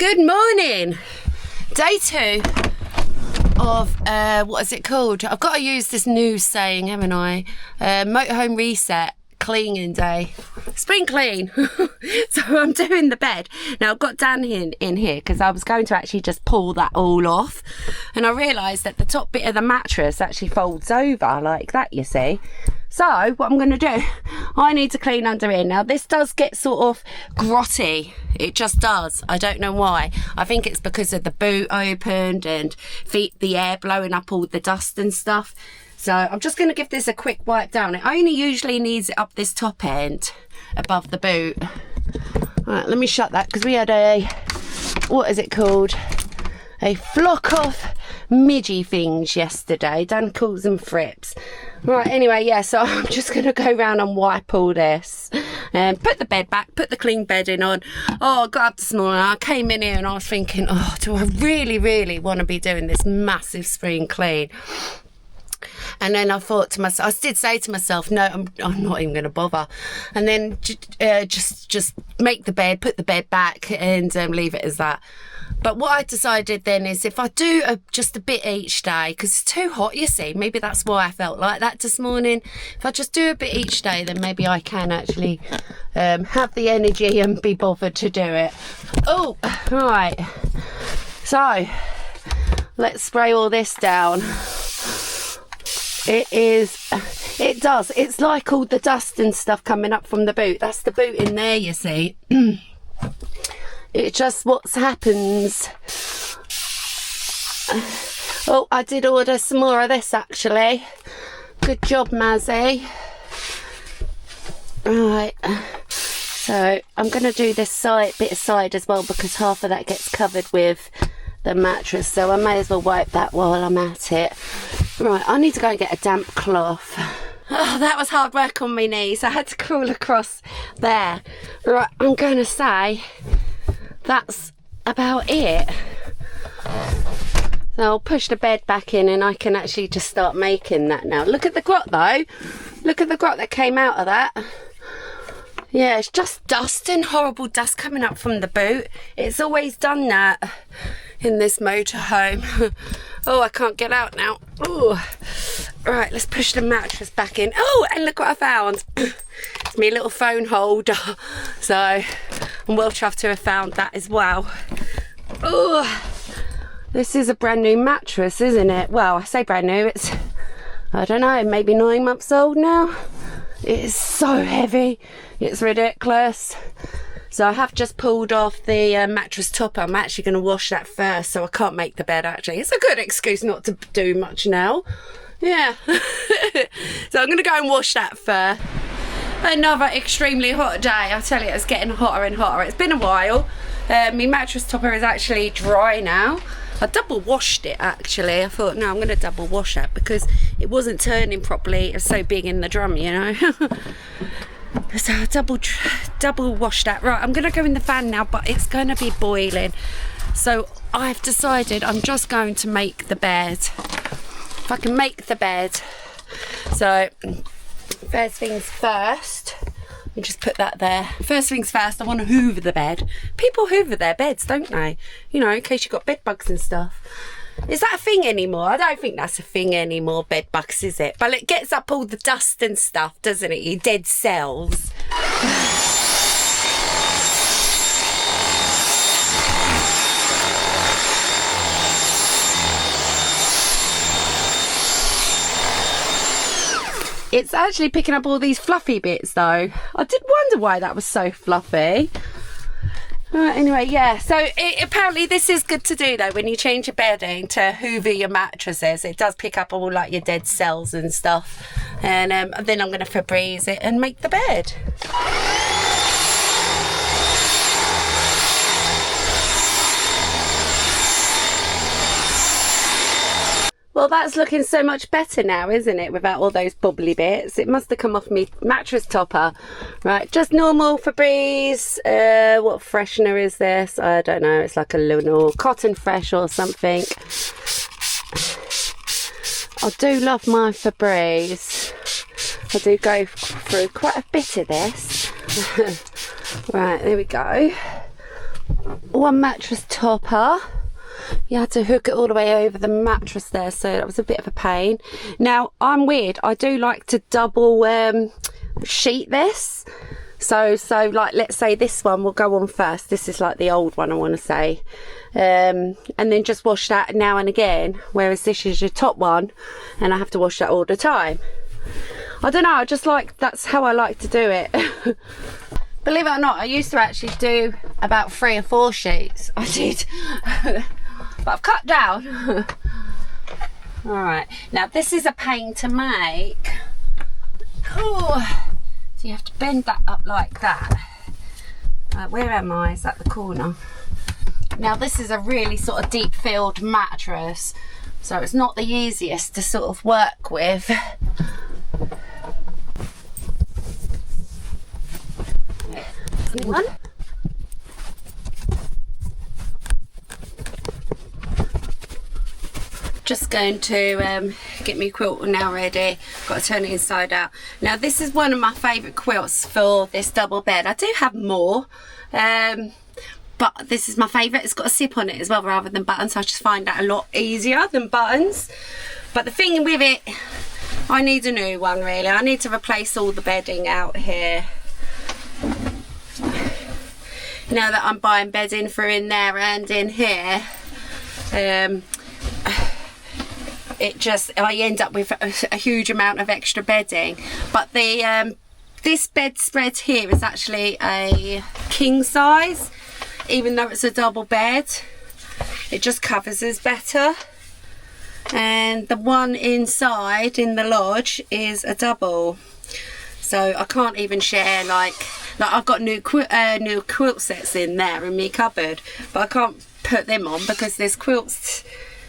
Good morning. Day 2 of, what is it called? I've got to use this new saying, haven't I? Motorhome reset, cleaning day. Spring clean. So I'm doing the bed. Now I've got Dan in here because I was going to actually just pull that all off. And I realised that the top bit of the mattress actually folds over like that, you see. So what I'm going to do, I need to clean under here. Now this does get sort of grotty. It just does. I don't know why. I think it's because of the boot opened and the air blowing up all the dust and stuff. So I'm just going to give this a quick wipe down. It only usually needs it up this top end above the boot. Right, let me shut that because we had a, what is it called? A flock of midgy things yesterday. Dan calls them frips. Right, anyway, yeah, so I'm just going to go around and wipe all this and put the bed back, put the clean bedding on. Oh, I got up this morning, I came in here and I was thinking, oh, do I really want to be doing this massive spring clean? And then I thought to myself, I did say to myself, no, I'm not even going to bother. And then just make the bed, put the bed back and leave it as that. But what I decided then is if I do just a bit each day, because it's too hot, you see, maybe that's why I felt like that this morning. If I just do a bit each day, then maybe I can actually have the energy and be bothered to do it. Oh, right. So, let's spray all this down. It's like all the dust and stuff coming up from the boot. That's the boot in there, you see. It's just what happens. Oh, I did order some more of this actually. Good job, Mazzy. Right, so I'm going to do this bit of side as well because half of that gets covered with the mattress, so I may as well wipe that while I'm at it. Right, I need to go and get a damp cloth. Oh, that was hard work on my knees. I had to crawl across there. Right, I'm going to say that's about it. So I'll push the bed back in and I can actually just start making that now. Look at the grot though. Look at the grot that came out of that. Yeah, it's just dust and horrible dust coming up from the boot. It's always done that in this motorhome. Oh, I can't get out now. Oh, right, let's push the mattress back in. Oh, and look what I found. It's my little phone holder. So I'm well chuffed to have found that as well. Oh, this is a brand new mattress, isn't it? Well, I say brand new, it's, I don't know, maybe 9 months old now. It is so heavy, it's ridiculous. So I have just pulled off the mattress topper. I'm actually going to wash that first, so I can't make the bed actually. It's a good excuse not to do much now. Yeah. So I'm going to go and wash that first. Another extremely hot day. I tell you, it's getting hotter and hotter. It's been a while. My mattress topper is actually dry now. I double washed it actually. I thought, no, I'm going to double wash that because it wasn't turning properly. It was so big in the drum, you know. So I double wash that. Right, I'm going to go in the fan now, but it's going to be boiling. So I've decided I'm just going to make the bed. If I can make the bed. So first things first. Let me just put that there. First things first, I want to hoover the bed. People hoover their beds, don't they? You know, in case you've got bed bugs and stuff. Is that a thing anymore? I don't think that's a thing anymore, bed bugs, is it? But it gets up all the dust and stuff, doesn't it? Your dead cells. It's actually picking up all these fluffy bits though. I did wonder why that was so fluffy. Anyway, yeah, so apparently this is good to do though when you change your bedding to hoover your mattresses. It does pick up all like your dead cells and stuff. And then I'm going to Febreze it and make the bed. Well, that's looking so much better now, isn't it? Without all those bubbly bits. It must have come off me mattress topper. Right, just normal Febreze. What freshener is this? I don't know. It's like a little cotton fresh or something. I do love my Febreze. I do go through quite a bit of this. Right, there we go. one mattress topper. You had to hook it all the way over the mattress there, so that was a bit of a pain. Now, I'm weird. I do like to double sheet this. So like, let's say this one will go on first. This is like the old one, I want to say. And then just wash that now and again. Whereas this is your top one, and I have to wash that all the time. I don't know, I just like, that's how I like to do it. Believe it or not, I used to actually do about 3 or 4 sheets. I did. But I've cut down. Alright, now this is a pain to make. Oh, so you have to bend that up like that. Where am I? Is that the corner? Now this is a really sort of deep filled mattress, so it's not the easiest to sort of work with. One. Just going to get my quilt now ready. Got to turn it inside out. Now this is one of my favourite quilts for this double bed. I do have more, but this is my favourite. It's got a zip on it as well rather than buttons, so I just find that a lot easier than buttons. But the thing with it, I need a new one really. I need to replace all the bedding out here. Now that I'm buying bedding for in there and in here, I end up with a huge amount of extra bedding. But the this bedspread here is actually a king size, even though it's a double bed. It just covers us better. And the one inside in the lodge is a double, so I can't even share like I've got new quilt sets in there in my cupboard, but I can't put them on because there's quilts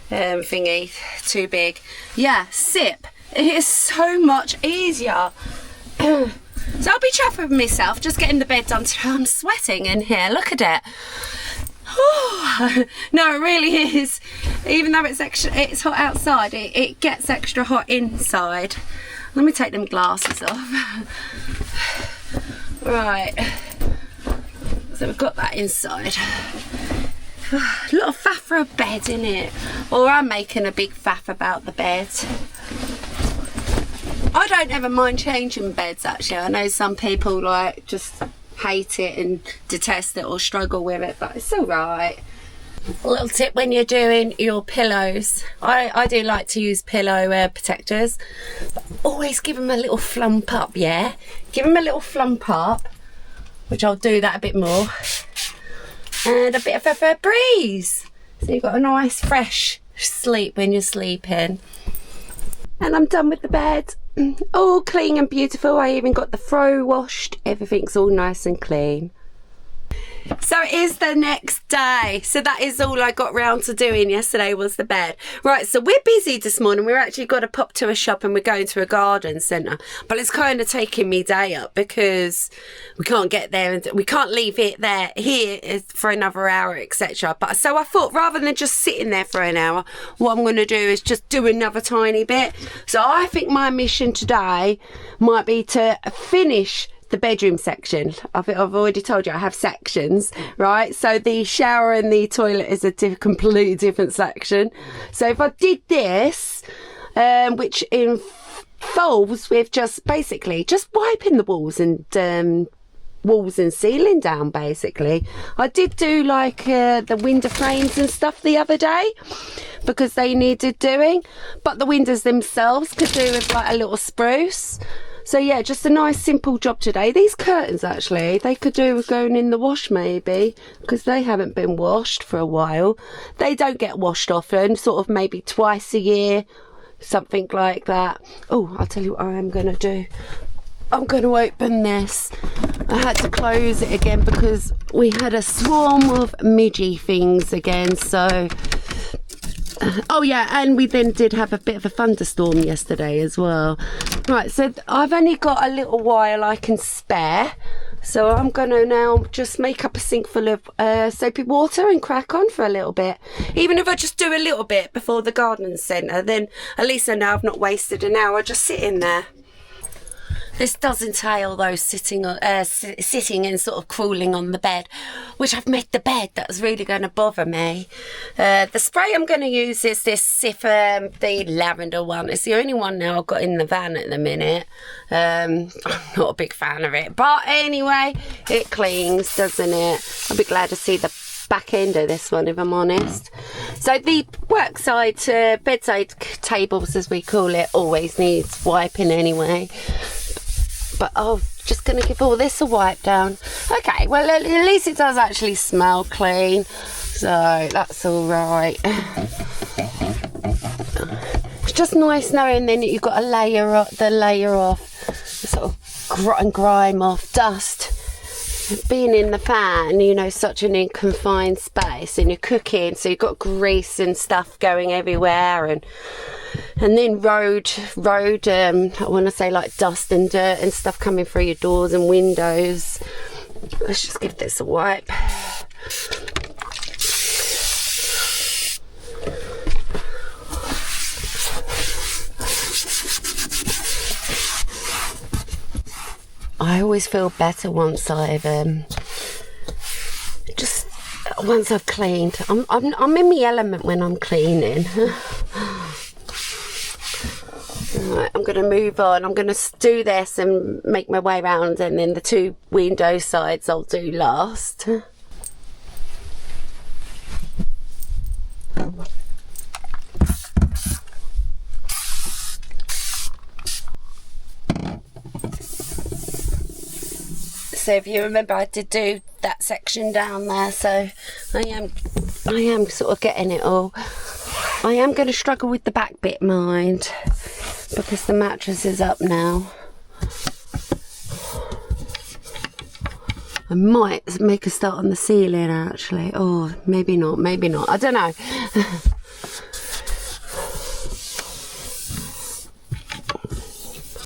thingy too big. Yeah, zip. It is so much easier. So I'll be chuffed with myself just getting the bed done today. I'm sweating in here. Look at it. No, it really is. Even though it's hot outside, it gets extra hot inside. Let me take them glasses off. Right, so we've got that inside. A lot of faff for a bed, isn't it? Or I'm making a big faff about the bed. I don't ever mind changing beds actually. I know some people like just hate it and detest it or struggle with it, but it's alright. A little tip when you're doing your pillows, I do like to use pillow protectors, but always give them a little flump up, yeah? Give them a little flump up, which I'll do that a bit more, and a bit of a Febreze, so you've got a nice fresh sleep when you're sleeping. And I'm done with the bed, all clean and beautiful. I even got the throw washed, everything's all nice and clean. So it is the next day, so that is all I got round to doing yesterday was the bed. Right, so we're busy this morning. We're actually got to pop to a shop and we're going to a garden centre, but it's kind of taking me day up because we can't get there and we can't leave it here for another hour, etc. But so I thought rather than just sitting there for an hour, what I'm going to do is just do another tiny bit. So I think my mission today might be to finish the bedroom section. I've already told you I have sections, right? So the shower and the toilet is a completely different section. So if I did this, which involves with just basically just wiping the walls and ceiling down basically. I did do like the window frames and stuff the other day because they needed doing, but the windows themselves could do with like a little spruce. So yeah, just a nice simple job today. These curtains actually, they could do with going in the wash maybe, because they haven't been washed for a while. They don't get washed often, sort of maybe twice a year, something like that. Oh, I'll tell you what I am going to do. I'm going to open this. I had to close it again because we had a swarm of midgy things again, so... Oh yeah, and we then did have a bit of a thunderstorm yesterday as well. Right, so I've only got a little while I can spare, so I'm going to now just make up a sink full of soapy water and crack on for a little bit. Even if I just do a little bit before the garden centre, then at least I know I've not wasted an hour just sitting there. This does entail though sitting and sort of crawling on the bed, which I've made the bed. That's really going to bother me. The spray I'm going to use is this the lavender one. It's the only one now I've got in the van at the minute. I'm not a big fan of it, but anyway, it cleans, doesn't it? I'll be glad to see the back end of this one, if I'm honest. So the workside bedside tables, as we call it, always needs wiping anyway, but I'm just going to give all this a wipe down. Okay, well at least it does actually smell clean, so that's all right. It's just nice knowing then that you've got a layer off, sort of grime off, dust. Being in the fan, you know, such an confined space, and you're cooking, so you've got grease and stuff going everywhere, and then road I want to say like dust and dirt and stuff coming through your doors and windows. Let's just give this a wipe. I always feel better once I've once I've cleaned. I'm in my element when I'm cleaning. Right, I'm going to move on. I'm going to do this and make my way around, and then the two window sides I'll do last. So if you remember, I did do that section down there, so I am sort of getting it all. I am going to struggle with the back bit, mind, because the mattress is up now. I might make a start on the ceiling actually. Oh, maybe not, I don't know.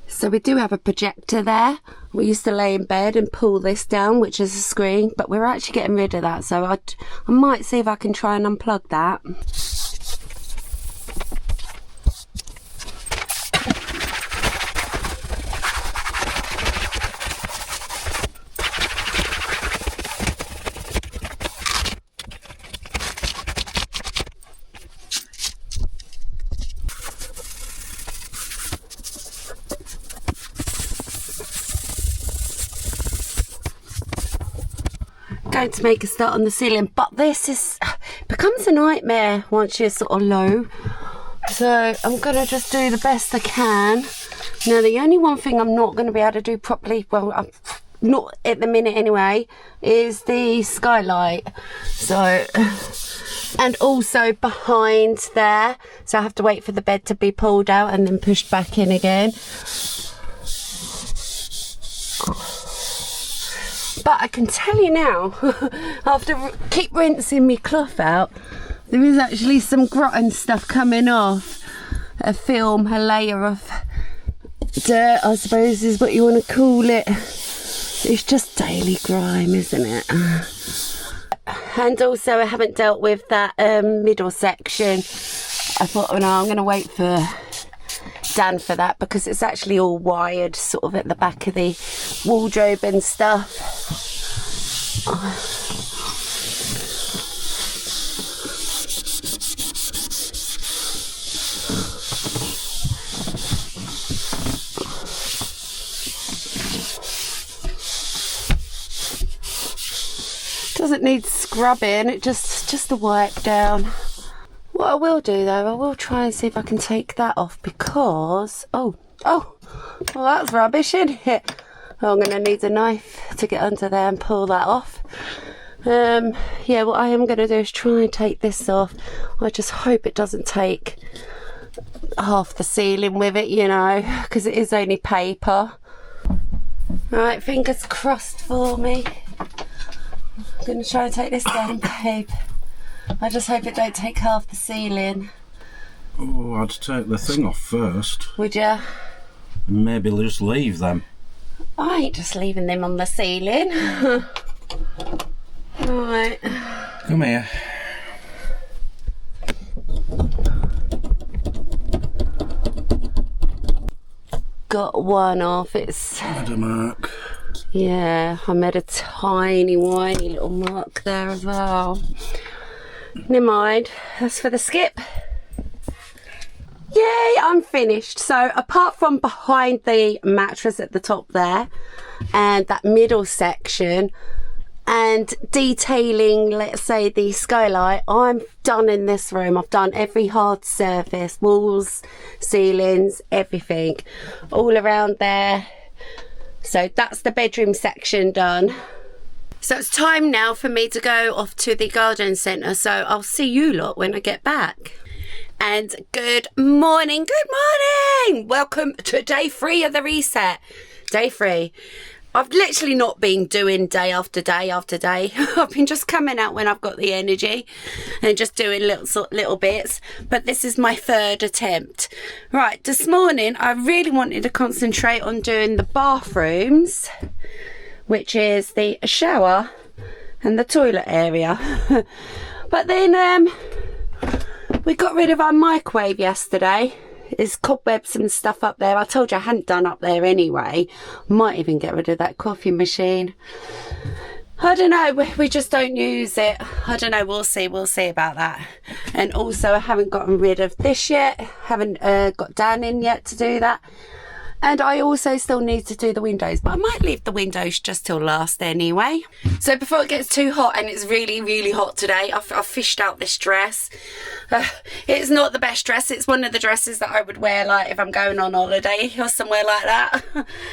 So we do have a projector there. We used to lay in bed and pull this down, which is a screen, but we're actually getting rid of that, so I might see if I can try and unplug that. Going to make a start on the ceiling, but this becomes a nightmare once you're sort of low, so I'm gonna just do the best I can. Now the only one thing I'm not going to be able to do properly, well, I'm not at the minute anyway, is the skylight. So, and also behind there, so I have to wait for the bed to be pulled out and then pushed back in again. But I can tell you now, after keep rinsing my cloth out, there is actually some rotten stuff coming off. A film, a layer of dirt, I suppose is what you want to call it. It's just daily grime, isn't it? And also I haven't dealt with that middle section. I thought, oh no, I'm going to wait for Dan for that, because it's actually all wired sort of at the back of the wardrobe and stuff. Doesn't need scrubbing, it just a wipe down. What I will do though, I will try and see if I can take that off, because well that's rubbish, isn't it? I'm going to need a knife to get under there and pull that off. Yeah, what I am going to do is try and take this off. I just hope it doesn't take half the ceiling with it, you know, because it is only paper. Right, fingers crossed for me. I'm going to try and take this down, babe. I just hope it don't take half the ceiling. Oh, I'd take the thing off first. Would ya? And maybe just leave them. I ain't just leaving them on the ceiling. Right. Come here. got one off. It's... Had a mark. Yeah, I made a tiny, whiny little mark there as well. Never mind. That's for the skip. Yay, I'm finished. So apart from behind the mattress at the top there and that middle section and detailing, let's say, the skylight, I'm done in this room. I've done every hard surface, walls, ceilings, everything all around there. So that's the bedroom section done. So it's time now for me to go off to the garden centre. So I'll see you lot when I get back. And good morning, welcome to day 3 of the reset. Day 3. I've literally not been doing day after day after day. I've been just coming out when I've got the energy and just doing little bits, but this is my 3rd attempt. Right, this morning I really wanted to concentrate on doing the bathrooms, which is the shower and the toilet area. But then we got rid of our microwave yesterday. There's cobwebs and stuff up there. I told you I hadn't done up there anyway. Might even get rid of that coffee machine. I don't know, we just don't use it. I don't know, we'll see about that. And also I haven't gotten rid of this yet. Haven't got Dan in yet to do that. And I also still need to do the windows, but I might leave the windows just till last anyway. So before it gets too hot, and it's really, really hot today, I've fished out this dress. It's not the best dress. It's one of the dresses that I would wear like if I'm going on holiday or somewhere like that.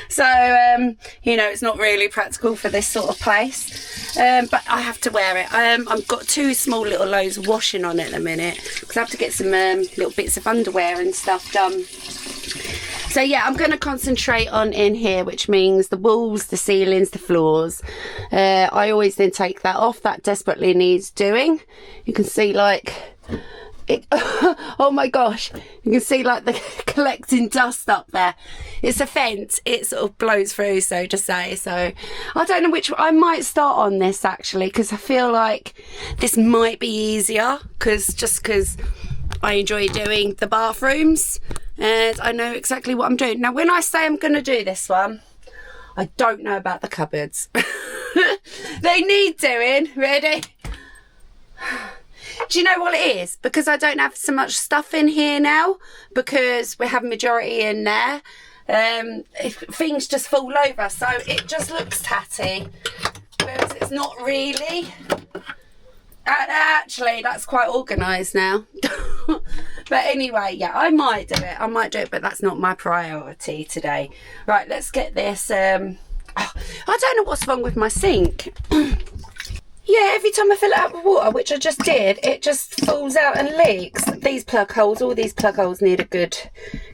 So, you know, it's not really practical for this sort of place. But I have to wear it. I've got 2 small little loads of washing on it at the minute because I have to get some little bits of underwear and stuff done. So yeah, I'm going to concentrate on in here, which means the walls, the ceilings, the floors. I always then take that off. That desperately needs doing. You can see like it, oh my gosh, you can see like the collecting dust up there. It's a fence, it sort of blows through, so to say. So I don't know which, I might start on this actually, because I feel like this might be easier, because I enjoy doing the bathrooms and I know exactly what I'm doing. Now when I say I'm going to do this one, I don't know about the cupboards. They need doing. Ready? Do you know what it is? Because I don't have so much stuff in here now, because we have majority in there. Things just fall over, so it just looks tatty, whereas it's not really. Actually, that's quite organised now. But anyway, yeah, I might do it, but that's not my priority today. Right, let's get this. I don't know what's wrong with my sink. Yeah, every time I fill it up with water, which I just did, it just falls out and leaks. These plug holes, all these plug holes need a good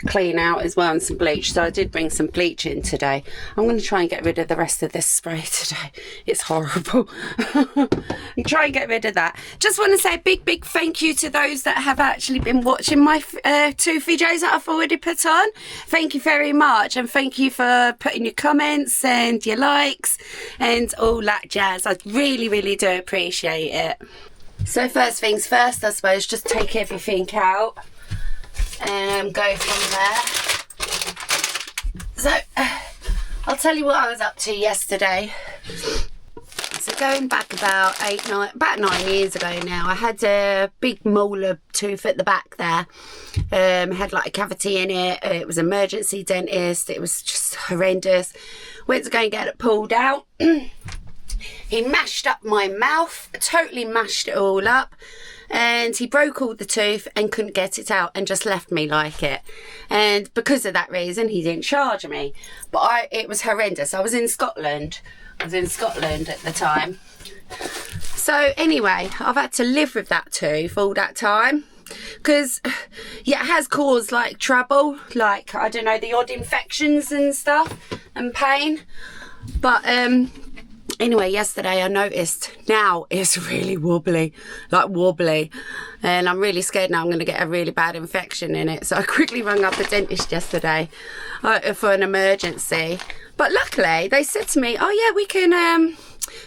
clean out as well, and some bleach. So I did bring some bleach in today. I'm going to try and get rid of the rest of this spray today. It's horrible. And try and get rid of that. Just want to say a big thank you to those that have actually been watching my 2 videos that I've already put on. Thank you very much, and thank you for putting your comments and your likes and all that jazz. I really do appreciate it. So first things first, I suppose, just take everything out and go from there. So I'll tell you what I was up to yesterday. So going back about 9 years ago now, I had a big molar tooth at the back there. Had like a cavity in it. It was emergency dentist. It was just horrendous. Went to go and get it pulled out. He mashed up my mouth, totally mashed it all up, and he broke all the tooth and couldn't get it out and just left me like it. And because of that reason, he didn't charge me. But it was horrendous. I was in Scotland. at the time. So anyway, I've had to live with that tooth all that time. Because, yeah, it has caused, like, trouble. Like, I don't know, the odd infections and stuff and pain. But, anyway, yesterday I noticed now it's really wobbly, and I'm really scared now I'm going to get a really bad infection in it. So I quickly rang up the dentist yesterday for an emergency. But luckily they said to me, oh yeah, we can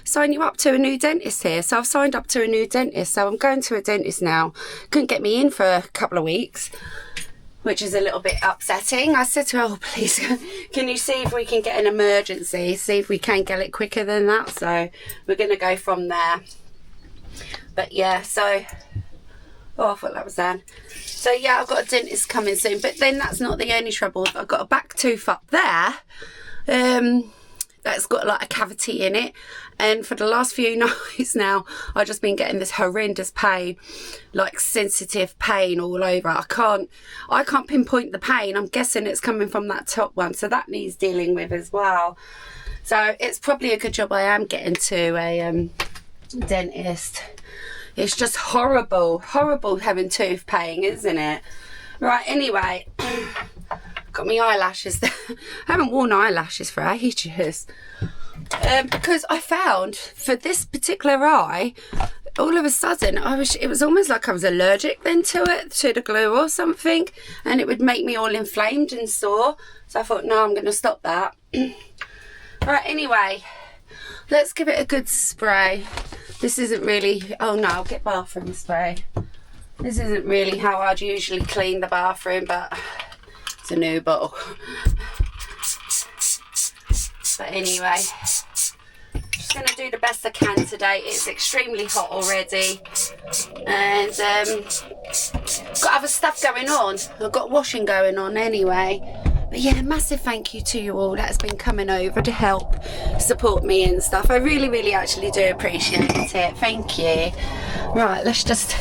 sign you up to a new dentist here. So I've signed up to a new dentist, so I'm going to a dentist now. Couldn't get me in for a couple of weeks. which is a little bit upsetting. I said to her, oh, please, can you see if we can get an emergency, see if we can get it quicker than that. So we're going to go from there. But yeah, so, oh, I thought that was done. So yeah, I've got a dentist coming soon, but then that's not the only trouble. I've got a back tooth up there that's got like a cavity in it, and for the last few nights now I've just been getting this horrendous pain, like sensitive pain all over. I can't pinpoint the pain. I'm guessing it's coming from that top one, so that needs dealing with as well. So it's probably a good job I am getting to a dentist. It's just horrible having tooth pain, isn't it? Right, anyway, got my eyelashes there. I haven't worn eyelashes for ages. Because I found for this particular eye, all of a sudden it was almost like I was allergic then to the glue or something, and it would make me all inflamed and sore. So I thought, no, I'm going to stop that. Right, anyway, let's give it a good spray. This isn't really, oh no, I'll get bathroom spray. This isn't really how I'd usually clean the bathroom, but it's a new bottle. But anyway, just going to do the best I can today. It's extremely hot already, and got other stuff going on. I've got washing going on anyway. But yeah, massive thank you to you all that's been coming over to help support me and stuff. I really actually do appreciate it. Thank you. Right, let's just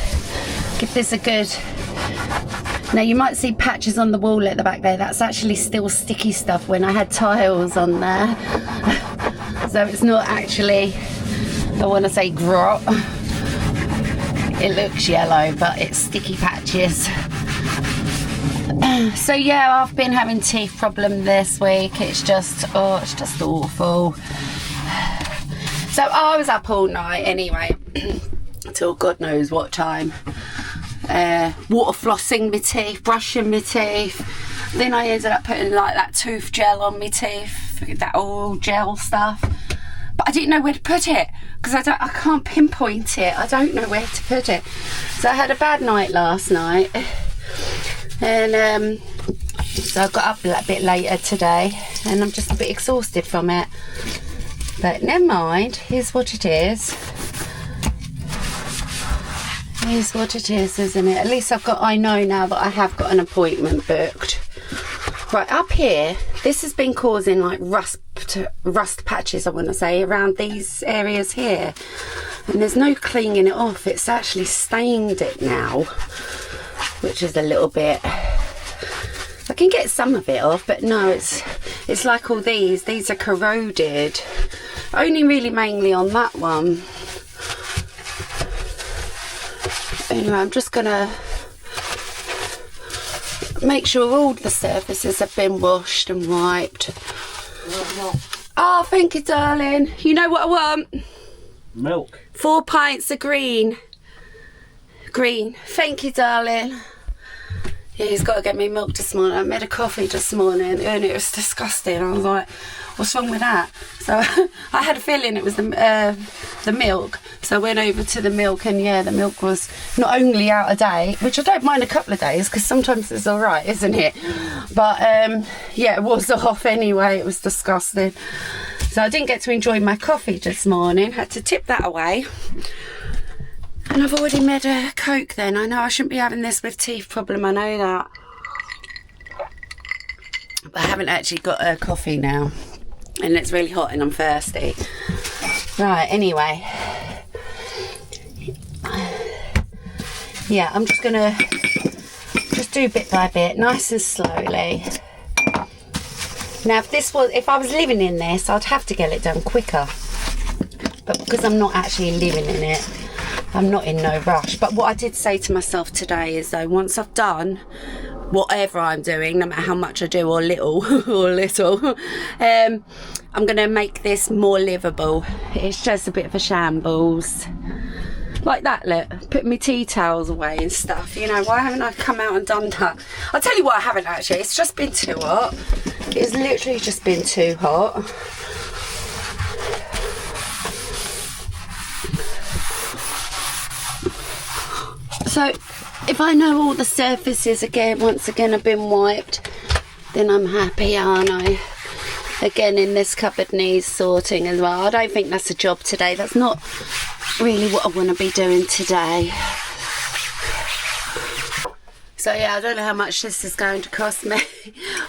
give this a good... Now you might see patches on the wall at the back there. That's actually still sticky stuff when I had tiles on there. So it's not actually, I want to say grot. It looks yellow, but it's sticky patches. So yeah, I've been having teeth problem this week. It's just, oh, it's just awful. So I was up all night anyway, till God knows what time. Water flossing my teeth, brushing my teeth. Then I ended up putting like that tooth gel on my teeth, that all gel stuff. But I didn't know where to put it because I can't pinpoint it. I don't know where to put it. So I had a bad night last night. And so I got up a bit later today and I'm just a bit exhausted from it. But never mind, here's what it is. Here's what it is, isn't it? At least I know now that I have got an appointment booked. Right, up here, this has been causing like rust patches, I want to say, around these areas here. And there's no cleaning it off. It's actually stained it now, which is a little bit... I can get some of it off, but no, it's like all these are corroded. Only really mainly on that one. Anyway, I'm just gonna make sure all the surfaces have been washed and wiped. Oh, thank you, darling. You know what I want? Milk. 4 pints of green. Thank you, darling. Yeah, he's got to get me milk this morning. I made a coffee this morning and it was disgusting. I was like, what's wrong with that? So I had a feeling it was the milk. So I went over to the milk and yeah, the milk was not only out of date, which I don't mind a couple of days because sometimes it's all right, isn't it? But yeah, it was off anyway. It was disgusting. So I didn't get to enjoy my coffee this morning. Had to tip that away. And I've already made a Coke then. I know I shouldn't be having this with teeth problem, I know that. But I haven't actually got a coffee now. And it's really hot and I'm thirsty. Right, anyway. Yeah, I'm just gonna do bit by bit, nice and slowly. Now if I was living in this, I'd have to get it done quicker. But because I'm not actually living in it, I'm not in no rush. But what I did say to myself today is though, once I've done whatever I'm doing, no matter how much I do or little, I'm going to make this more livable. It's just a bit of a shambles. Like that, look, put my tea towels away and stuff. You know, why haven't I come out and done that? I'll tell you why I haven't actually. It's just been too hot. It's literally just been too hot. So If I know all the surfaces once again have been wiped, then I'm happy, aren't I? Again, in this cupboard needs sorting as well. I don't think that's a job today. That's not really what I want to be doing today. So yeah, I don't know how much this is going to cost me.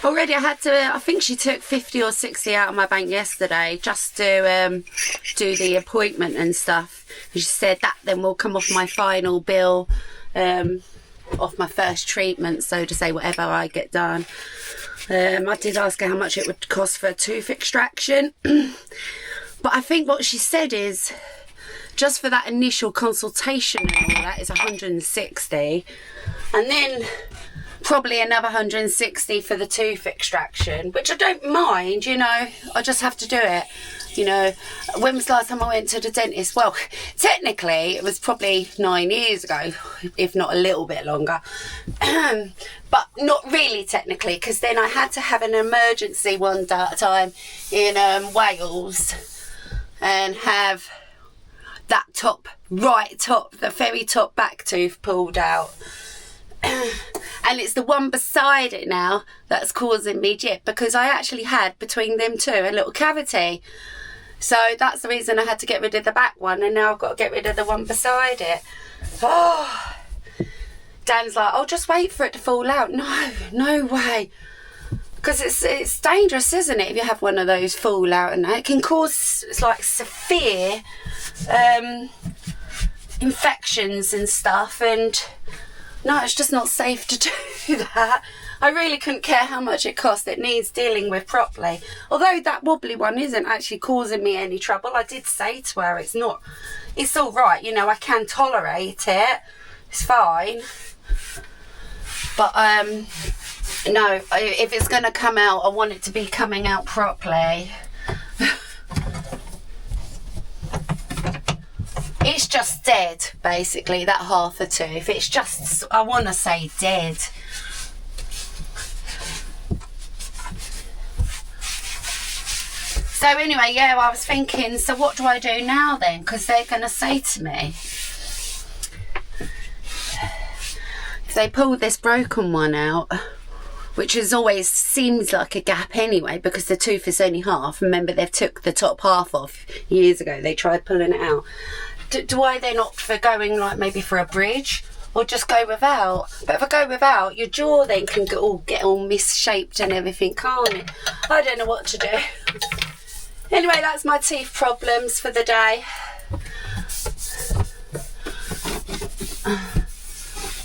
Already I think she took 50 or 60 out of my bank yesterday just to do the appointment and stuff. And she said that then will come off my final bill, off my first treatment, so to say, whatever I get done. I did ask her how much it would cost for a tooth extraction. But I think what she said is, just for that initial consultation and all that is 160. And then probably another 160 for the tooth extraction, which I don't mind, you know. I just have to do it. You know, when was the last time I went to the dentist? Well, technically, it was probably 9 years ago, if not a little bit longer. But not really technically, because then I had to have an emergency one time in Wales and have that the very top back tooth pulled out. And it's the one beside it now that's causing me jip, because I actually had between them two a little cavity. So that's the reason I had to get rid of the back one, and now I've got to get rid of the one beside it. Oh, Dan's like, oh, just wait for it to fall out. No way. Because it's dangerous, isn't it, if you have one of those fall out, and it can cause like severe infections and stuff, and no, it's just not safe to do that. I really couldn't care how much it cost. It needs dealing with properly. Although that wobbly one isn't actually causing me any trouble. I did say to her, it's all right, you know, I can tolerate it. It's fine. But, no, if it's going to come out, I want it to be coming out properly. It's just dead, basically, that half a tooth. It's just, I want to say dead. So anyway, yeah, I was thinking, so what do I do now then? Because they're going to say to me, if they pull this broken one out, which is always seems like a gap anyway, because the tooth is only half. Remember, they took the top half off years ago. They tried pulling it out. Do I then opt for going like maybe for a bridge, or just go without? But if I go without, your jaw then can get all misshaped and everything, can't it? I don't know what to do. Anyway, that's my teeth problems for the day.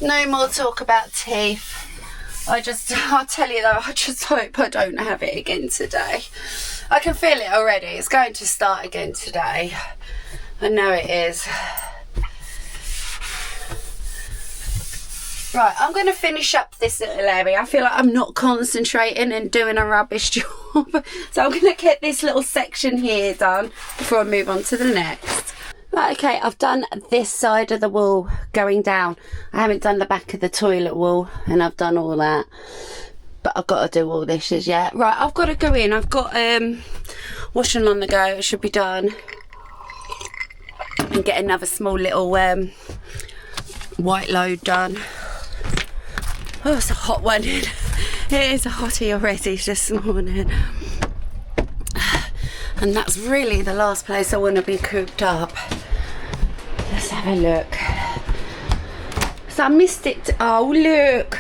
No more talk about teeth. I'll tell you though, I just hope I don't have it again today. I can feel it already. It's going to start again today. I know it is. Right, I'm going to finish up this little area. I feel like I'm not concentrating and doing a rubbish job. So I'm going to get this little section here done before I move on to the next. Right, okay, I've done this side of the wall going down. I haven't done the back of the toilet wall, and I've done all that. But I've got to do all this as yet. Right, I've got to go in. I've got washing on the go. It should be done. And get another small little white load done. Oh, it's a hot one. It is a hottie already this morning. And that's really the last place I want to be cooped up. Let's have a look. So I missed it. Oh, look.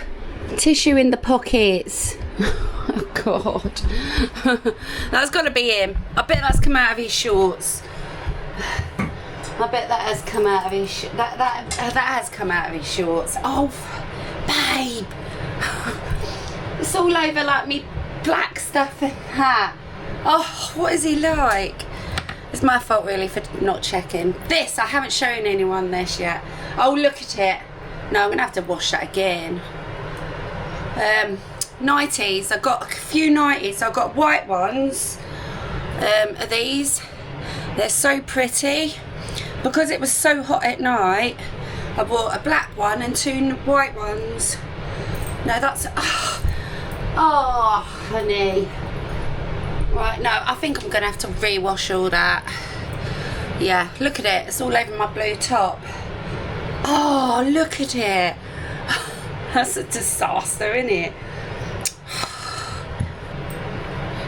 Tissue in the pockets. Oh, God. That's got to be him. I bet that's come out of his shorts. I bet that has come out of his that has come out of his shorts. Oh, babe, it's all over like me black stuff and that. Oh, what is he like? It's my fault really for not checking this. I haven't shown anyone this yet. Oh, look at it. No, I'm gonna have to wash that again. Nighties. I've got a few nighties. I've got white ones. Are these? They're so pretty. Because it was so hot at night, I bought a black one and 2 white ones. No, that's... Oh, honey. Right, no, I think I'm going to have to re-wash all that. Yeah, look at it. It's all over my blue top. Oh, look at it. That's a disaster, isn't it?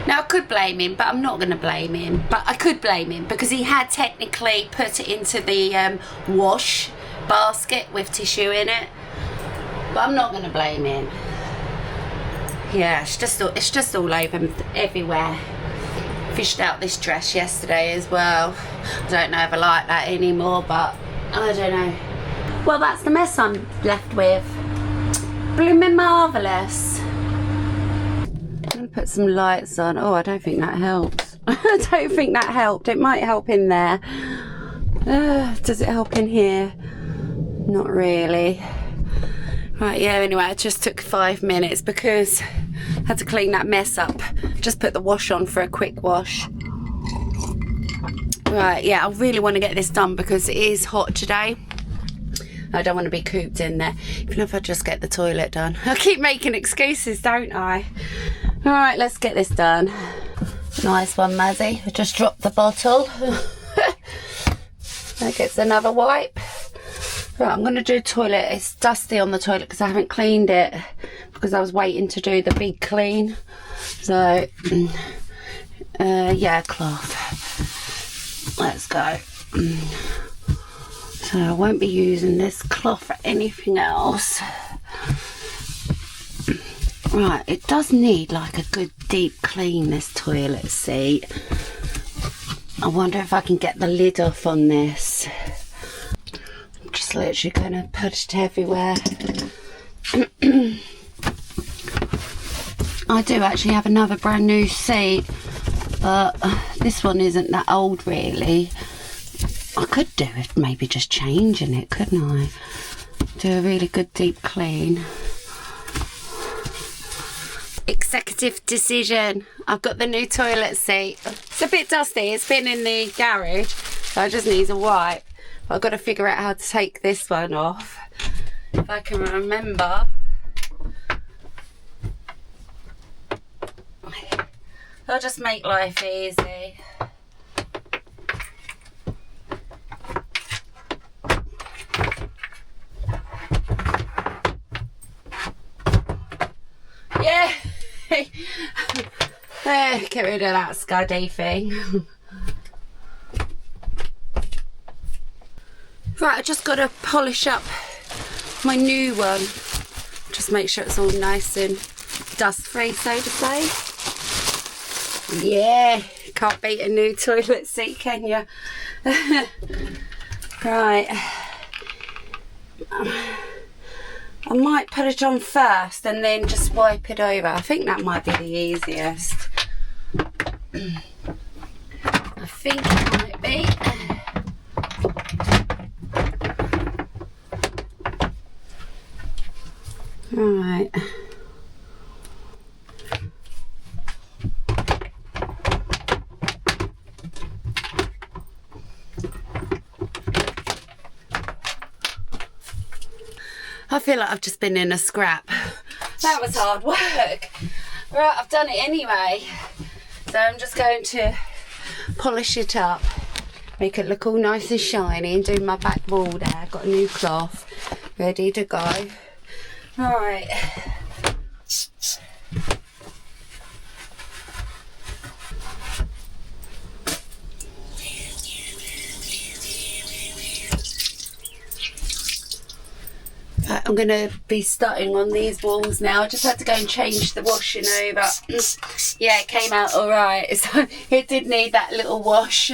Now I could blame him, but I'm not going to blame him. But I could blame him because he had technically put it into the wash basket with tissue in it. But I'm not going to blame him. Yeah, it's just all over everywhere. Fished out this dress yesterday as well. I don't know if I like that anymore, but I don't know. Well, that's the mess I'm left with. Blooming marvellous. I'm going to put some lights on. Oh, I don't think that helps. I don't think that helped. It might help in there. Does it help in here? Not really. Right, yeah, anyway, it just took 5 minutes because I had to clean that mess up. Just put the wash on for a quick wash. Right, yeah, I really want to get this done because it is hot today. I don't want to be cooped in there. Even if I just get the toilet done. I keep making excuses, don't I? All right, let's get this done. Nice one, Mazzy. I just dropped the bottle. That gets another wipe. Right, I'm going to do toilet. It's dusty on the toilet because I haven't cleaned it because I was waiting to do the big clean. So, yeah, cloth. Let's go. So I won't be using this cloth for anything else. Right, it does need like a good deep clean, this toilet seat. I wonder if I can get the lid off on this. I'm just literally going to put it everywhere. I do actually have another brand new seat, but this one isn't that old really. I could do it, maybe just changing it, couldn't I? Do a really good deep clean. Executive decision. I've got the new toilet seat. It's a bit dusty. It's been in the garage, so I just need a wipe. But I've got to figure out how to take this one off. If I can remember. I'll just make life easy. Yeah. Get rid of that scuddy thing. Right, I just got to polish up my new one. Just make sure it's all nice and dust free, so to say. Yeah, can't beat a new toilet seat, can you? Right. I might put it on first and then just wipe it over. I think that might be the easiest. I think it might be. Right. I feel like I've just been in a scrap. That was hard work. Right, I've done it anyway. So I'm just going to polish it up, make it look all nice and shiny, and do my back wall there. I've got a new cloth ready to go. Right. I'm going to be starting on these walls now. I just had to go and change the washing over. Yeah, it came out alright. So it did need that little wash.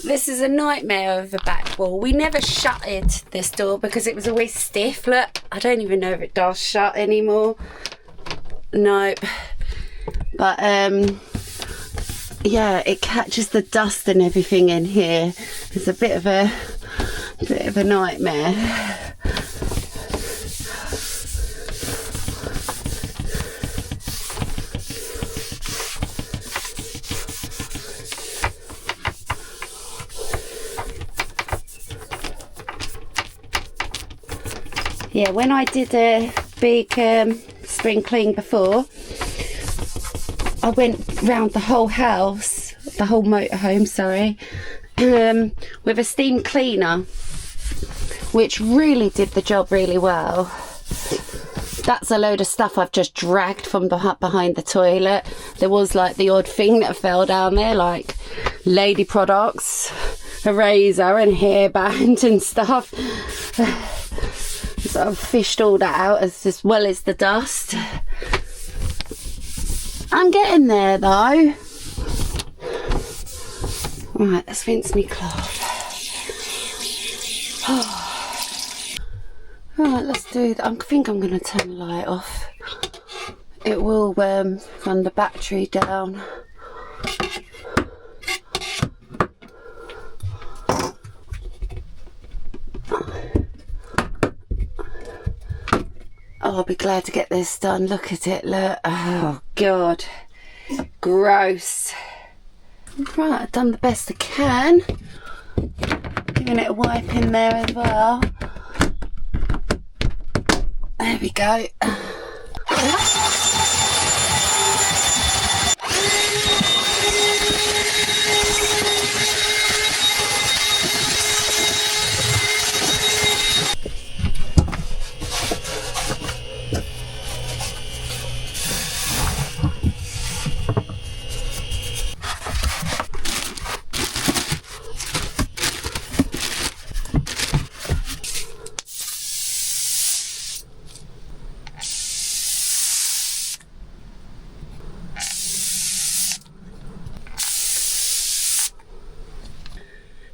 This is a nightmare of a back wall. We never shut it, this door, because it was always stiff. Look, I don't even know if it does shut anymore. Nope. But yeah, it catches the dust and everything in here. It's a bit of a nightmare. Yeah, when I did a big spring clean before, I went round the whole house, the whole motorhome, sorry, with a steam cleaner. which really did the job really well. That's a load of stuff I've just dragged from behind the toilet. There was like the odd thing that fell down there, like lady products, a razor and hairband and stuff. So I've fished all that out as well as the dust. I'm getting there though. Right, let's rinse me cloth. Right, let's do that. I think I'm going to turn the light off. It will run the battery down. Oh, I'll be glad to get this done. Look at it, look. Oh, God. Gross. Right, I've done the best I can. Giving it a wipe in there as well. There we go.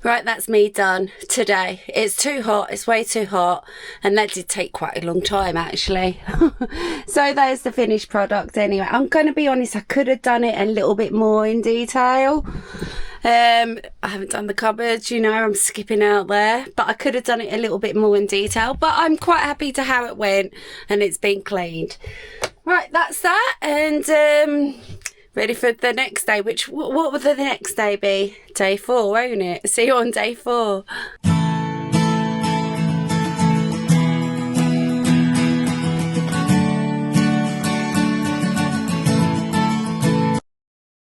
Right, that's me done today. It's too hot, it's way too hot, and that did take quite a long time actually. So there's the finished product anyway. I'm going to be honest, I could have done it a little bit more in detail. I haven't done the cupboards, you know, I'm skipping out there, but I could have done it a little bit more in detail, but I'm quite happy to how it went and it's been cleaned. Right, that's that, and ready for the next day, which, what would the next day be? Day 4, won't it? See you on day 4.